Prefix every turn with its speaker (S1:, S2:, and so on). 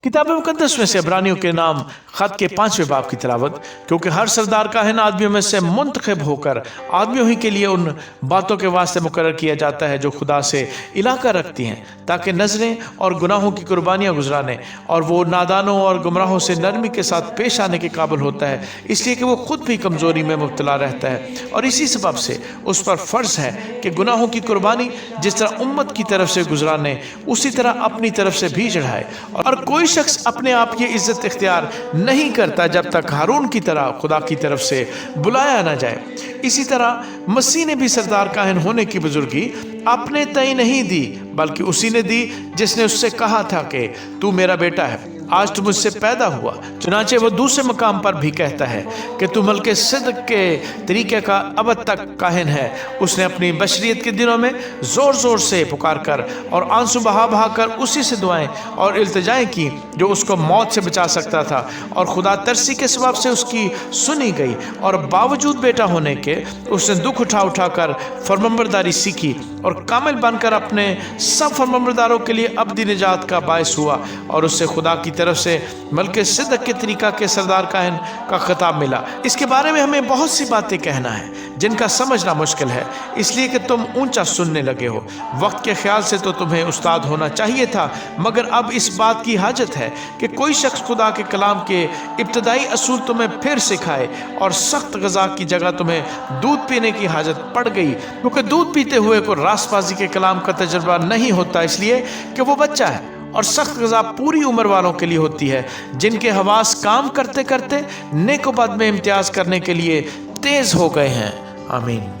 S1: किताब मुकद्दस में से इब्रानियों के नाम खत के 5वें बाब की तिलावत। क्योंकि हर सरदार काहिन आदमियों में से मुंतखब होकर आदमियों ही के लिए उन बातों के वास्ते मुकर्रर किया जाता है जो खुदा से इलाका रखती हैं, ताकि नजरें और गुनाहों की कुर्बानियाँ गुजराने, और वो नादानों और गुमराहों से नरमी के साथ पेश आने के काबिल होता है, इसलिए कि वो खुद भी कमजोरी में मुब्तला रहता है। और इसी सबब से उस पर फर्ज है कि गुनाहों की कुर्बानी जिस तरह उम्मत की तरफ से गुजराने, उसी तरह अपनी तरफ से भी चढ़ाए। और कोई शख्स अपने आप की इज्जत इख्तियार नहीं करता जब तक हारून की तरह खुदा की तरफ से बुलाया ना जाए। इसी तरह मसीह ने भी सरदार काहिन होने की बुजुर्गी अपने तय नहीं दी, बल्कि उसी ने दी जिसने उससे कहा था कि तू मेरा बेटा है, आज तू मुझसे पैदा हुआ। चुनाचे वो दूसरे मकाम पर भी कहता है कि तू मलके सिद्क के तरीके का अब तक काहिन है। उसने अपनी बशरियत के दिनों में ज़ोर ज़ोर से पुकार कर और आंसू बहा बहा कर उसी से दुआएं और इल्तिजाएं की जो उसको मौत से बचा सकता था, और खुदा तरसी के सबब से उसकी सुनी गई। और बावजूद बेटा होने के उसने दुख उठा उठा कर फरमाबरदारी सीखी और कामिल बनकर अपने सब फरमाबरदारों के लिए अब्दी निजात का बायस हुआ। और उससे खुदा की तरफ से मलके सिद्क के तरीका के सरदार काहिन का खिताब मिला। इसके बारे में हमें बहुत सी बातें कहना है जिनका समझना मुश्किल है, इसलिए कि तुम ऊंचा सुनने लगे हो। वक्त के ख्याल से तो तुम्हें उस्ताद होना चाहिए था, मगर अब इस बात की हाजत है कि कोई शख्स खुदा के कलाम के इब्तदाई असूल तुम्हें फिर सिखाए, और सख्त गज़ा की जगह तुम्हें दूध पीने की हाजत पड़ गई, क्योंकि दूध पीते हुए को रासबाजी के कलाम का तजर्बा नहीं होता, इसलिए कि वो बच्चा है। और सख्त गज़ा पूरी उम्र वालों के लिए होती है, जिनके हवास काम करते करते नेक व बद में इम्तियाज़ करने के लिए तेज़ हो गए हैं। आमीन।